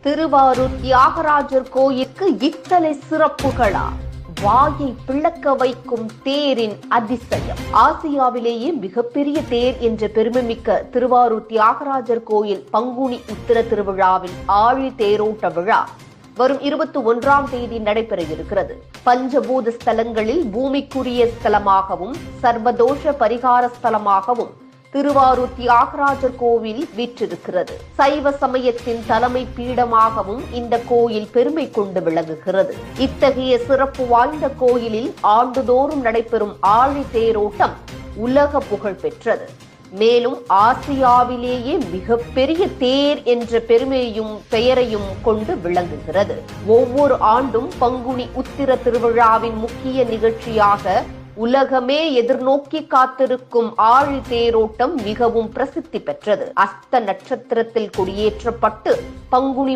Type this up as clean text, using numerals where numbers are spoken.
திருவாரூர் தியாகராஜர் கோயிலுக்கு இத்தனை சிறப்புகளா? வாயை பிளக்க வைக்கும் தேரின் அதிசயம். ஆசியாவிலேயே மிகப்பெரிய தேர் என்ற பெருமைமிக்க திருவாரூர் தியாகராஜர் கோயில் பங்குனி உத்திர திருவிழாவின் ஆழி தேரோட்ட விழா வரும் 21ஆம் தேதி நடைபெற இருக்கிறது. பஞ்சபூத ஸ்தலங்களில் பூமிக்குரிய ஸ்தலமாகவும் சர்வதோஷ பரிகார ஸ்தலமாகவும் திருவாரூர் தியாகராஜர் கோவில் வீற்றிருக்கிறது. சைவ சமயத்தின் தலைமை பீடமாகவும் இந்த கோயில் பெருமை கொண்டு விளங்குகிறது. இத்தகைய சிறப்பு வாய்ந்த கோயிலில் ஆண்டுதோறும் நடைபெறும் ஆழி தேரோட்டம் உலக புகழ் பெற்றது. மேலும் ஆசியாவிலேயே மிகப்பெரிய தேர் என்ற பெருமையும் பெயரையும் கொண்டு விளங்குகிறது. ஒவ்வொரு ஆண்டும் பங்குனி உத்திர திருவிழாவின் முக்கிய நிகழ்ச்சியாக உலகமே எதிர்நோக்கி காத்திருக்கும் ஆழி தேரோட்டம் மிகவும் பிரசித்தி பெற்றது. அஸ்த நட்சத்திரத்தில் கொடியேற்றப்பட்டு பங்குனி